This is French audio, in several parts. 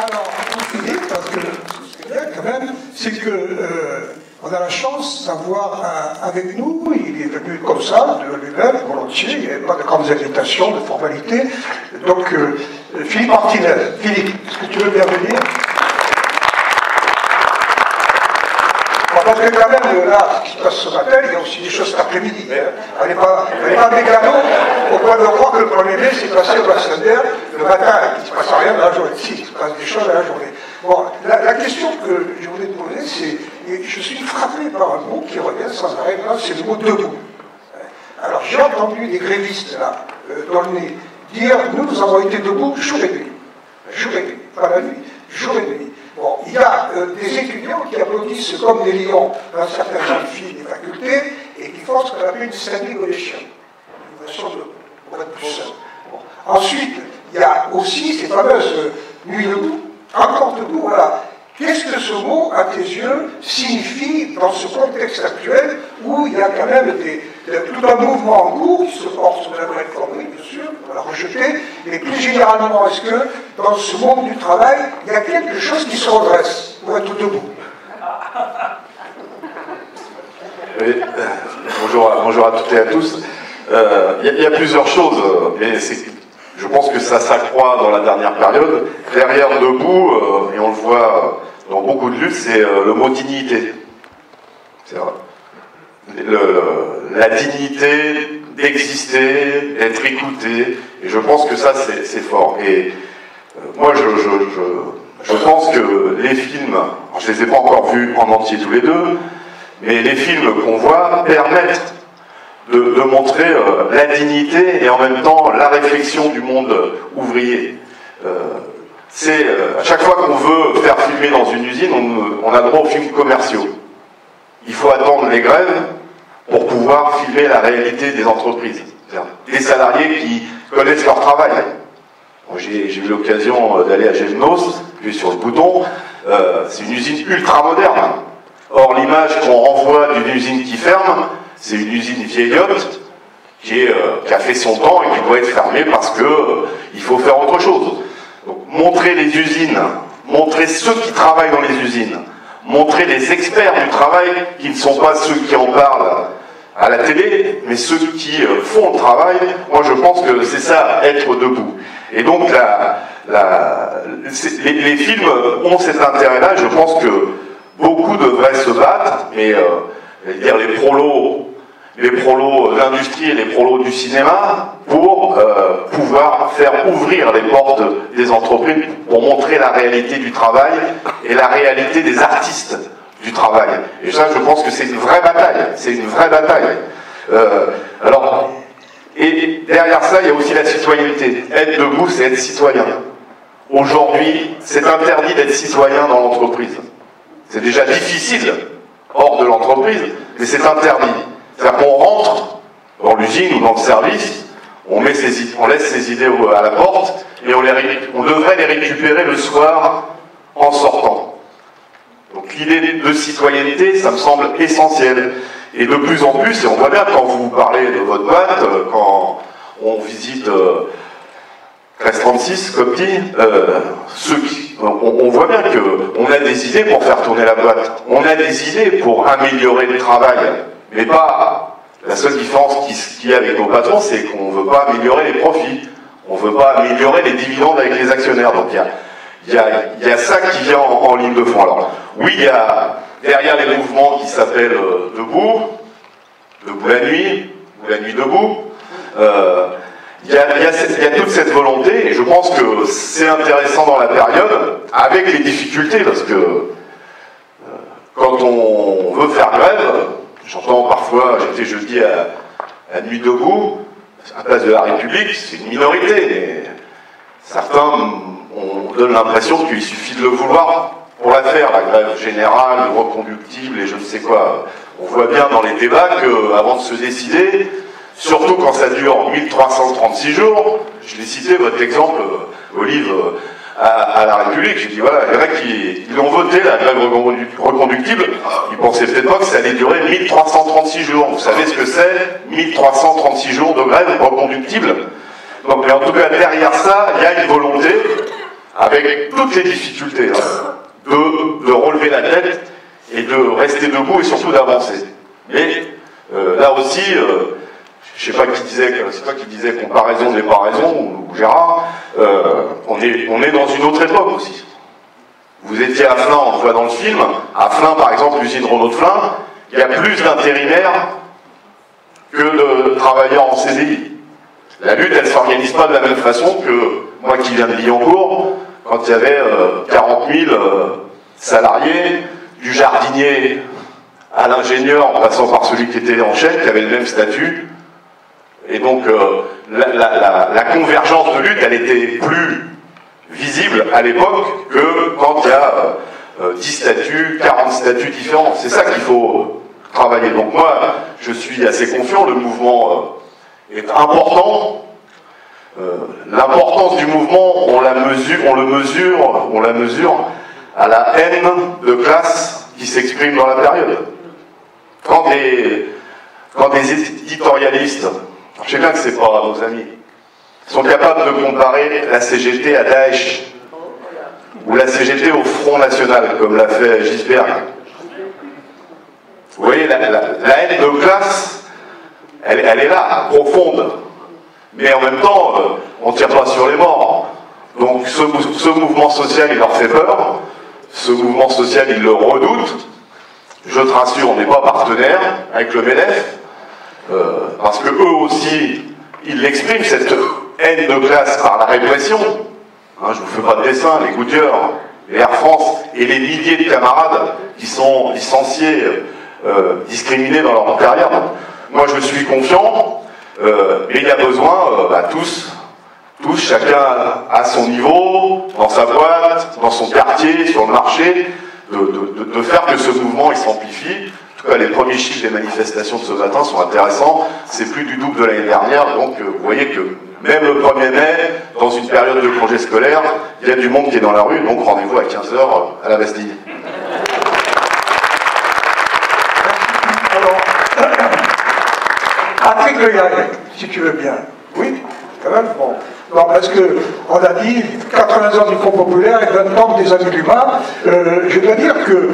Alors, pour finir, parce que ce qui est bien quand même, c'est que on a la chance d'avoir avec nous, il est venu comme ça, de lui-même, volontiers, il n'y avait pas de grandes invitations, de formalités. Donc, Philippe Martinez. Philippe, est-ce que tu veux bien venir? Parce que quand même, là, ce qui se passe ce matin, il y a aussi des choses cet après-midi. Hein. Elle n'est pas mécano au point de croire que le 1er mai s'est passé au Bassin-d'Air le matin, il ne se passe rien dans la journée. Si, il se passe des choses dans la journée. Bon, la question que je voulais te poser, c'est, et je suis frappé par un mot qui revient sans arrêt, c'est le mot debout. Alors, j'ai entendu des grévistes, là, dans le nez, dire, nous avons été debout jour et nuit. Jour et nuit, pas la nuit, jour et nuit. Bon, il y a des étudiants qui applaudissent comme des lions dans certaines jeunes filles des facultés et qui font ce qu'on appelle une standing ovation, une version de pour être plus seul. Bon. Ensuite, il y a aussi ces fameuses nuits debout, encore debout, voilà. Qu'est-ce que ce mot, à tes yeux, signifie dans ce contexte actuel où il y a quand même tout un mouvement en cours qui se porte sur la réforme, bien sûr, on l'a rejeté, mais plus généralement, est-ce que dans ce monde du travail, il y a quelque chose qui se redresse pour être debout? Oui. Bonjour à toutes et à tous. Il y a plusieurs choses, mais je pense que ça s'accroît dans la dernière période. Derrière debout, et on le voit dans beaucoup de luttes, c'est le mot dignité. C'est vrai. La dignité d'exister, d'être écouté, et je pense que ça c'est fort. Et moi je pense que les films, je les ai pas encore vus en entier tous les deux, mais les films qu'on voit permettent de montrer la dignité et en même temps la réflexion du monde ouvrier. À chaque fois qu'on veut faire filmer dans une usine, on a droit aux films commerciaux. Il faut attendre les grèves pour pouvoir filmer la réalité des entreprises. Des salariés qui connaissent leur travail. J'ai eu l'occasion d'aller à Gémenos, puis sur le bouton, c'est une usine ultra moderne. Or, l'image qu'on renvoie d'une usine qui ferme, c'est une usine vieillotte qui a fait son temps et qui doit être fermée parce qu'il faut faire autre chose. Donc, montrer les usines, montrer ceux qui travaillent dans les usines, montrer les experts du travail qui ne sont pas ceux qui en parlent à la télé, mais ceux qui font le travail. Moi, je pense que c'est ça, être debout. Et donc, les films ont cet intérêt-là. Je pense que beaucoup devraient se battre, mais les prolos de l'industrie et les prolos du cinéma pour pouvoir faire ouvrir les portes des entreprises pour montrer la réalité du travail et la réalité des artistes du travail. Et ça, je pense que c'est une vraie bataille. C'est une vraie bataille. Et derrière ça, il y a aussi la citoyenneté. Être debout, c'est être citoyen. Aujourd'hui, c'est interdit d'être citoyen dans l'entreprise. C'est déjà difficile hors de l'entreprise, mais c'est interdit. C'est-à-dire qu'on rentre dans l'usine ou dans le service, on laisse ses idées à la porte, et on devrait les récupérer le soir en sortant. Donc l'idée de citoyenneté, ça me semble essentiel. Et de plus en plus, et on voit bien quand vous parlez de votre boîte, quand on visite 1336, comme dit, on voit bien qu'on a des idées pour faire tourner la boîte. On a des idées pour améliorer le travail. Mais pas... La seule différence qu'il y a avec nos patrons, c'est qu'on ne veut pas améliorer les profits. On ne veut pas améliorer les dividendes avec les actionnaires. Donc il y a ça qui vient en ligne de fond. Alors, oui, il y a derrière les mouvements qui s'appellent Debout la nuit, ou la nuit debout, il y a toute cette volonté, et je pense que c'est intéressant dans la période, avec les difficultés, parce que quand on veut faire grève, j'entends parfois, j'étais jeudi à Nuit debout, à la place de la République, c'est une minorité, mais certains, on donne l'impression qu'il suffit de le vouloir pour la faire, la grève générale, reconductible et je ne sais quoi. On voit bien dans les débats qu'avant de se décider, surtout quand ça dure 1336 jours, je l'ai cité votre exemple, Olive, à la République, j'ai dit voilà, il y en a qui l'ont voté, la grève reconductible, ils pensaient peut-être pas que ça allait durer 1336 jours. Vous savez ce que c'est 1336 jours de grève reconductible? Donc, mais en tout cas, derrière ça, il y a une volonté, avec toutes les difficultés, hein, de relever la tête et de rester debout et surtout d'avancer. Mais là aussi, je ne sais pas qui disait, c'est toi qui disais comparaison n'est pas raison, ou Gérard, on est dans une autre époque aussi. Vous étiez à Flins, on le voit dans le film, à Flins par exemple, l'usine Renault de Flins, il y a plus d'intérimaires que de travailleurs en CDI. La lutte, elle ne s'organise pas de la même façon que moi qui viens de Billancourt, quand il y avait 40 000 salariés, du jardinier à l'ingénieur, en passant par celui qui était en chef, qui avait le même statut. Et donc, la convergence de lutte, elle était plus visible à l'époque que quand il y a 10 statuts, 40 statuts différents. C'est ça qu'il faut travailler. Donc moi, je suis assez confiant, le mouvement est important. L'importance du mouvement, on la mesure à la haine de classe qui s'exprime dans la période. Quand des éditorialistes, je sais bien que c'est pas nos amis, sont capables de comparer la CGT à Daesh, ou la CGT au Front National, comme l'a fait Gisberg. Vous voyez, la haine de classe, elle est là, profonde. Mais en même temps, on ne tire pas sur les morts. Donc ce mouvement social, il leur fait peur. Ce mouvement social, ils le redoutent. Je te rassure, on n'est pas partenaire avec le MEDEF, parce que eux aussi, ils l'expriment, cette haine de classe par la répression. Hein, je ne vous fais pas de dessin, les Goodyear, les Air France et les milliers de camarades qui sont licenciés, discriminés dans leur carrière. Moi, je suis confiant, mais il y a besoin, tous, chacun à son niveau, dans sa boîte, dans son quartier, sur le marché, de faire que ce mouvement il s'amplifie. En tout cas, les premiers chiffres des manifestations de ce matin sont intéressants. C'est plus du double de l'année dernière, donc vous voyez que même le 1er mai, dans une période de congé scolaire, il y a du monde qui est dans la rue, donc rendez-vous à 15 h à la Bastille. Alors, Patrick Le Gall, si tu veux bien. Oui, quand même, bon. Non, parce qu'on a dit 80 ans du Front populaire et 20 ans des Amis de l'Humain. Je dois dire que,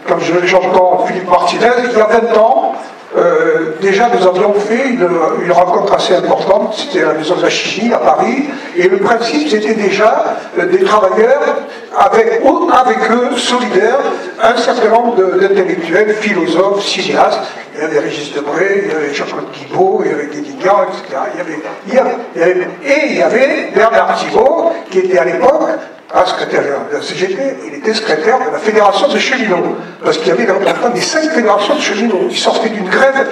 comme j'entends Philippe Martinez, il y a 20 ans, déjà nous avions fait une rencontre assez importante, c'était à la Maison de la Chimie à Paris, et le principe c'était déjà des travailleurs avec eux solidaires, un certain nombre d'intellectuels, philosophes, cinéastes. Il y avait Régis Debray, il y avait Jean-Claude Guibault, il y avait Guédiguian, etc. Il y avait Bernard Thibault, qui était à l'époque secrétaire de la CGT, il était secrétaire de la Fédération des cheminots, parce qu'il y avait dans des 5 fédérations de cheminots qui sortaient d'une grève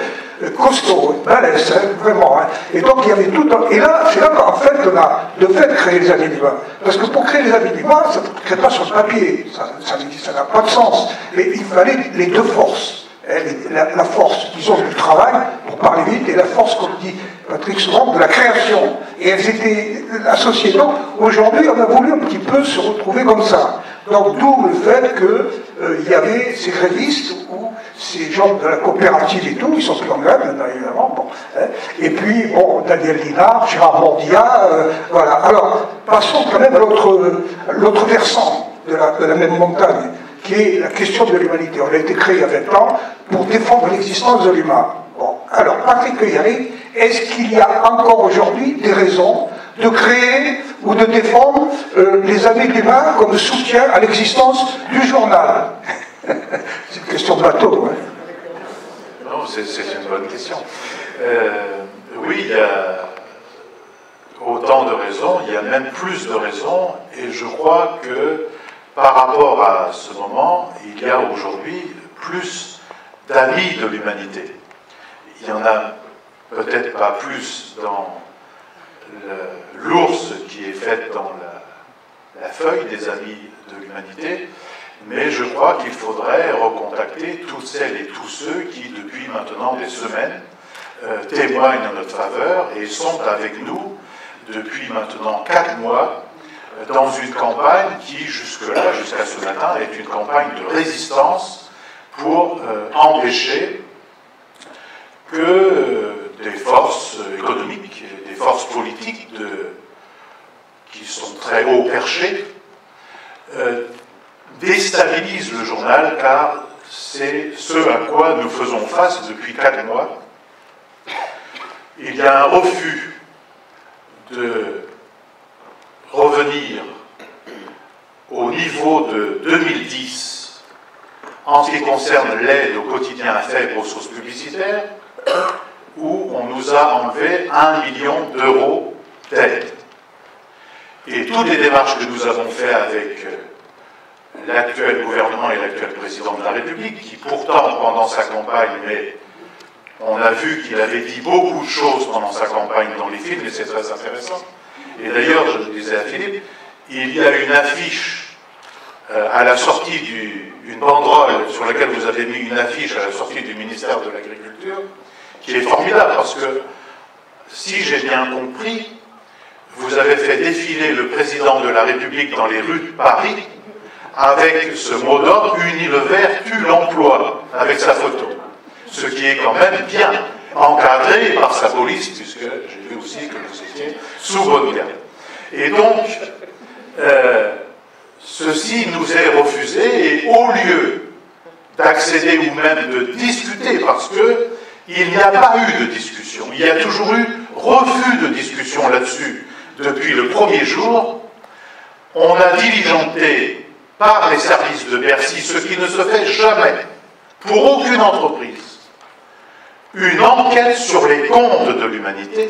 costaud, balèze, vraiment. Hein. Et donc il y avait tout un... Et là, c'est là qu'en fait on a de fait créé les Amis de l'Humain. Parce que pour créer les Amis de l'Humain, ça ne crée pas sur le papier, ça n'a pas de sens. Mais il fallait les deux forces. La force, disons, du travail, pour parler vite, et la force, comme dit Patrick souvent, de la création. Et elles étaient associées. Donc, aujourd'hui, on a voulu un petit peu se retrouver comme ça. Donc, d'où le fait qu'il y avait ces grévistes, ou ces gens de la coopérative et tout, ils sont plus en grève, maintenant, évidemment. Bon, hein. Et puis, bon, Daniel Linard, Gérard Mordia, voilà. Alors, passons quand même à l'autre versant de la même montagne, qui est la question de l'humanité. On a été créé il y a 20 ans pour défendre l'existence de l'humain. Bon, alors, Patrick Cueillari, est-ce qu'il y a encore aujourd'hui des raisons de créer ou de défendre les Amis de l'Humain comme soutien à l'existence du journal? C'est une question de bateau. Hein. Non, c'est une bonne question. Oui, il y a autant de raisons, il y a même plus de raisons, et je crois que par rapport à ce moment, il y a aujourd'hui plus d'amis de l'humanité. Il n'y en a peut-être pas plus dans l'ours qui est faite dans la feuille des Amis de l'humanité, mais je crois qu'il faudrait recontacter toutes celles et tous ceux qui, depuis maintenant des semaines, témoignent en notre faveur et sont avec nous depuis maintenant 4 mois dans une campagne qui, jusque-là, jusqu'à ce matin, est une campagne de résistance pour empêcher que des forces économiques, des forces politiques qui sont très haut perché, déstabilise le journal, car c'est ce à quoi nous faisons face depuis 4 mois. Il y a un refus de revenir au niveau de 2010 en ce qui concerne l'aide au quotidien à faibles ressources publicitaires, où on nous a enlevé 1 million d'euros d'aide. Et toutes les démarches que nous avons faites avec l'actuel gouvernement et l'actuel président de la République, qui pourtant, pendant sa campagne, mais on a vu qu'il avait dit beaucoup de choses pendant sa campagne dans les films, et c'est très intéressant. Et d'ailleurs, je le disais à Philippe, il y a une affiche à la sortie une banderole sur laquelle vous avez mis une affiche à la sortie du ministère de l'Agriculture, qui est formidable, parce que, si j'ai bien compris, vous avez fait défiler le président de la République dans les rues de Paris avec ce mot d'ordre « Unilever tue l'emploi » avec sa photo. Ce qui est quand même bien encadré par sa police, puisque j'ai vu aussi que vous étiez sous bonne garde. Et donc, ceci nous est refusé, et au lieu d'accéder ou même de discuter, parce qu'il n'y a pas eu de discussion, il y a toujours eu refus de discussion là-dessus depuis le premier jour, on a diligenté par les services de Bercy, ce qui ne se fait jamais pour aucune entreprise, une enquête sur les comptes de l'humanité,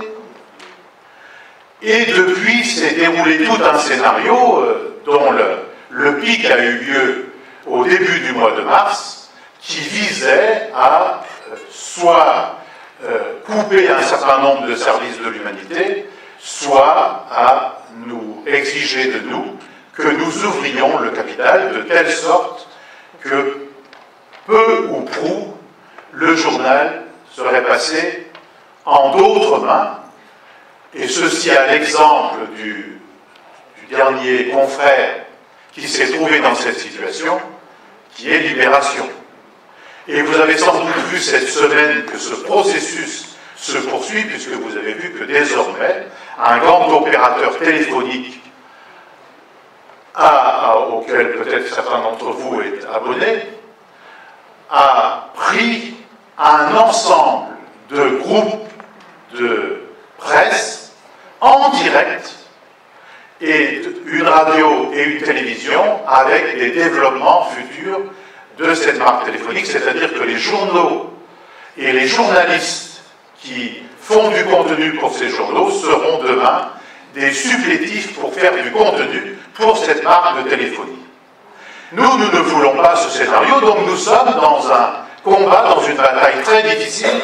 et depuis s'est déroulé tout un scénario dont le pic a eu lieu au début du mois de mars, qui visait à soit couper un certain nombre de services de l'humanité, soit à nous exiger de nous que nous ouvrions le capital de telle sorte que peu ou prou le journal serait passé en d'autres mains, et ceci à l'exemple du dernier confrère qui s'est trouvé dans cette situation, qui est Libération. Et vous avez sans doute vu cette semaine que ce processus se poursuit, puisque vous avez vu que désormais, un grand opérateur téléphonique auquel peut-être certains d'entre vous êtes abonnés, a pris un ensemble de groupes de presse en direct, et une radio et une télévision avec des développements futurs de cette marque téléphonique, c'est-à-dire que les journaux et les journalistes qui font du contenu pour ces journaux seront demain des supplétifs pour faire du contenu pour cette marque de téléphonie. Nous ne voulons pas ce scénario, donc nous sommes dans un combat, dans une bataille très difficile,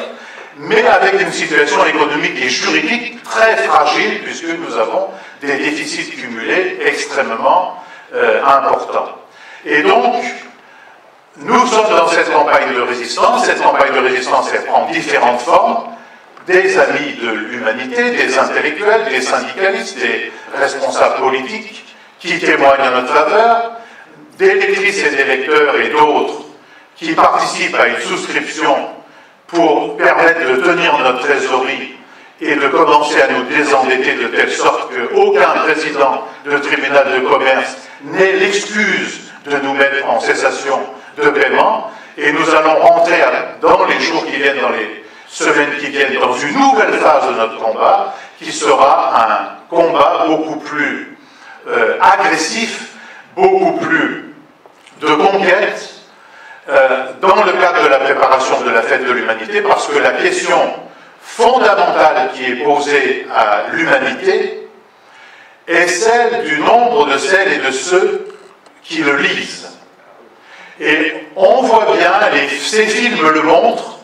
mais avec une situation économique et juridique très fragile, puisque nous avons des déficits cumulés extrêmement importants. Et donc, nous sommes dans cette campagne de résistance. Cette campagne de résistance, elle prend différentes formes. Des amis de l'humanité, des intellectuels, des syndicalistes, des responsables politiques qui témoignent en notre faveur, des lectrices et des lecteurs et d'autres qui participent à une souscription pour permettre de tenir notre trésorerie et de commencer à nous désendetter de telle sorte qu'aucun président de tribunal de commerce n'ait l'excuse de nous mettre en cessation de paiement. Et nous allons rentrer dans les jours qui viennent, dans les semaines qui viennent, dans une nouvelle phase de notre combat, qui sera un combat beaucoup plus agressif, beaucoup plus de conquête, dans le cadre de la préparation de la fête de l'humanité, parce que la question fondamentale qui est posée à l'humanité est celle du nombre de celles et de ceux qui le lisent. Et on voit bien, ces films le montrent.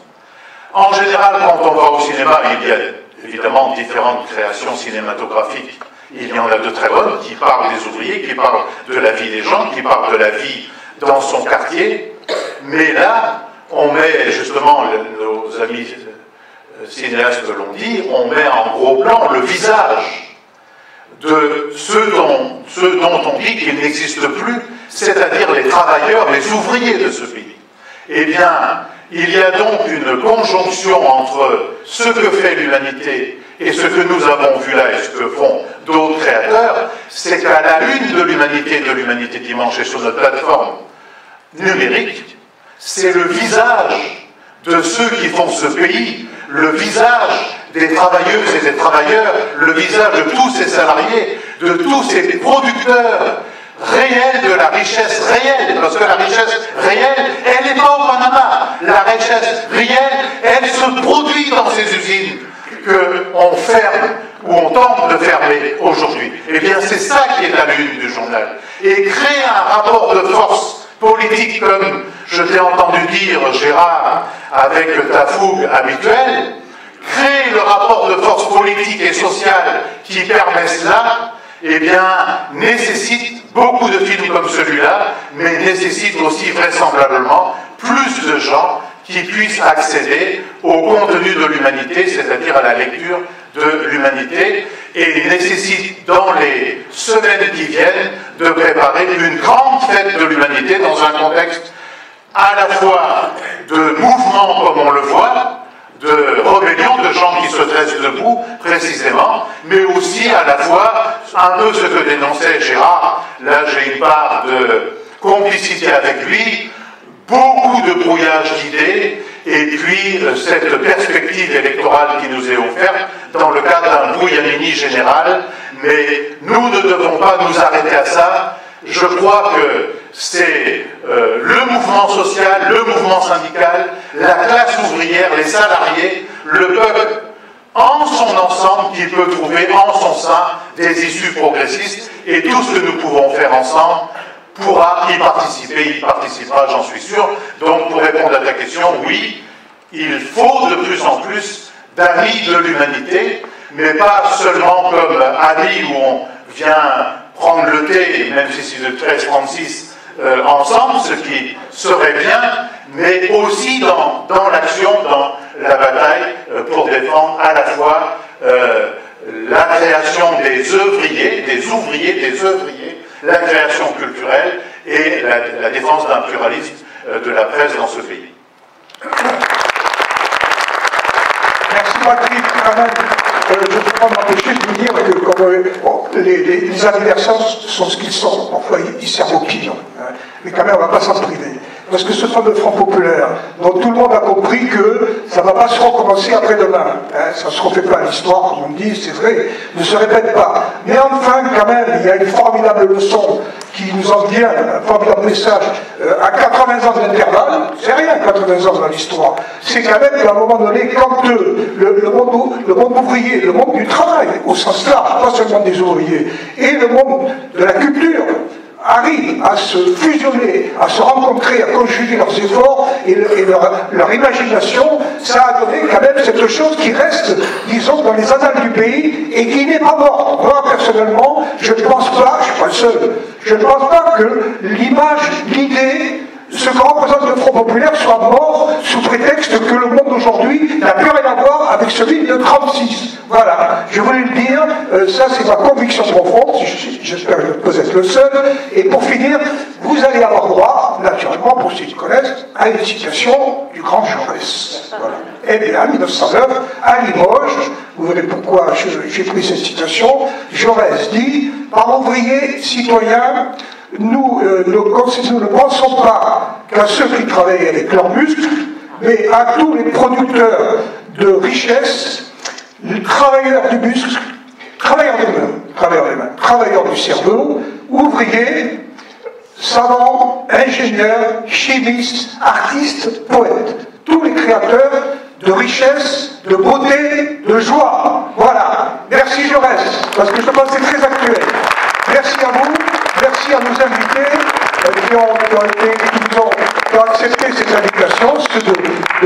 En général, quand on va au cinéma, il y a évidemment différentes créations cinématographiques. Il y en a de très bonnes qui parlent des ouvriers, qui parlent de la vie des gens, qui parlent de la vie dans son quartier. Mais là, on met justement, nos amis cinéastes l'ont dit, on met en gros plan le visage de ceux dont on dit qu'ils n'existent plus, c'est-à-dire les travailleurs, les ouvriers de ce pays. Eh bien, il y a donc une conjonction entre ce que fait l'humanité Et ce que nous avons vu là, et ce que font d'autres créateurs, c'est qu'à la une de l'Humanité Dimanche et sur notre plateforme numérique, c'est le visage de ceux qui font ce pays, le visage des travailleuses et des travailleurs, le visage de tous ces salariés, de tous ces producteurs réels de la richesse réelle, parce que la richesse réelle, elle n'est pas au Panama. La richesse réelle, elle se produit dans ces usines qu'on ferme ou on tente de fermer aujourd'hui. Eh bien, c'est ça qui est à l'une du journal. Et créer un rapport de force politique, comme je t'ai entendu dire, Gérard, avec ta fougue habituelle, créer le rapport de force politique et sociale qui permet cela, eh bien, nécessite beaucoup de films comme celui-là, mais nécessite aussi vraisemblablement plus de gens qui puissent accéder au contenu de l'humanité, c'est-à-dire à la lecture de l'humanité, et nécessite dans les semaines qui viennent de préparer une grande fête de l'humanité dans un contexte à la fois de mouvement comme on le voit, de rébellion, de gens qui se dressent debout, précisément, mais aussi à la fois un peu ce que dénonçait Gérard. Là, j'ai une part de complicité avec lui, beaucoup de brouillage d'idées, et puis cette perspective électorale qui nous est offerte dans le cadre d'un brouillamini général. Mais nous ne devons pas nous arrêter à ça. Je crois que c'est le mouvement social, le mouvement syndical, la classe ouvrière, les salariés, le peuple en son ensemble qui peut trouver en son sein des issues progressistes, et tout ce que nous pouvons faire ensemble pourra y participer, il y participera, j'en suis sûr. Donc, pour répondre à ta question, oui, il faut de plus en plus d'amis de l'humanité, mais pas seulement comme amis où on vient prendre le thé, même si c'est de 13h36 ensemble, ce qui serait bien, mais aussi dans l'action, dans la bataille pour défendre à la fois la création des ouvriers, la création culturelle et la défense d'un pluralisme de la presse dans ce pays. Merci Patrick. Je ne peux pas m'empêcher de vous dire que les anniversaires sont ce qu'ils sont. Parfois, ils servent au client. Mais quand même, on ne va pas s'en priver. Parce que ce fameux Front populaire, dont tout le monde a compris que ça ne va pas se recommencer après-demain. Ça ne se refait pas l'histoire, comme on dit, c'est vrai, ne se répète pas. Mais enfin, quand même, il y a une formidable leçon qui nous en vient, un formidable message. À 80 ans d'intervalle, c'est rien 80 ans dans l'histoire. C'est quand même qu'à un moment donné, quand le monde ouvrier, le monde du travail, au sens large, pas seulement des ouvriers, et le monde de la culture, arrivent à se fusionner, à se rencontrer, à conjuguer leurs efforts et leur imagination, ça a donné quand même cette chose qui reste, disons, dans les annales du pays et qui n'est pas morte. Moi, personnellement, je ne pense pas, je ne suis pas le seul, je ne pense pas que l'image, l'idée, ce que représente le Front populaire soit mort sous prétexte que le monde d'aujourd'hui n'a plus rien à voir avec celui de 1936. Voilà, je voulais le dire, ça c'est ma conviction profonde, j'espère ne pas être le seul. Et pour finir, vous allez avoir droit, naturellement, pour ceux qui connaissent, à une citation du grand Jaurès. Voilà. Eh bien, en 1909, à Limoges, vous verrez pourquoi j'ai pris cette citation, Jaurès dit « Par ouvriers, citoyens, nous ne pensons pas qu'à ceux qui travaillent avec leurs muscles, mais à tous les producteurs de richesse, les travailleurs du muscle, travailleurs des mains, travailleurs du cerveau, ouvriers, savants, ingénieurs, chimistes, artistes, poètes, tous les créateurs de richesse, de beauté, de joie. Voilà. Merci Jaurès, parce que je pense que c'est très actuel. Merci à vous. Merci à nos invités qui ont accepté cette invitation, ceux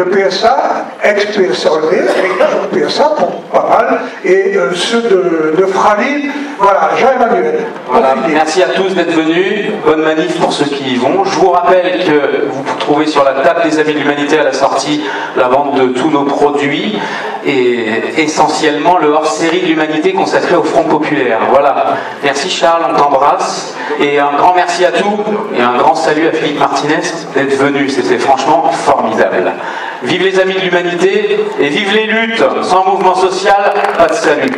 de PSA, ex-PSA, avec PSA pour pas mal, et ceux de Fralines. Voilà, Jean-Emmanuel. Voilà, merci à tous d'être venus. Bonne manif pour ceux qui y vont. Je vous rappelle que vous trouvez sur la table des Amis de l'Humanité à la sortie la vente de tous nos produits et essentiellement le hors-série de l'Humanité consacré au Front populaire. Voilà. Merci Charles, on t'embrasse. Et un grand merci à tous et un grand salut à Philippe Martinez d'être venu. C'était franchement formidable. Vive les Amis de l'Humanité et vive les luttes. Sans mouvement social, pas de salut.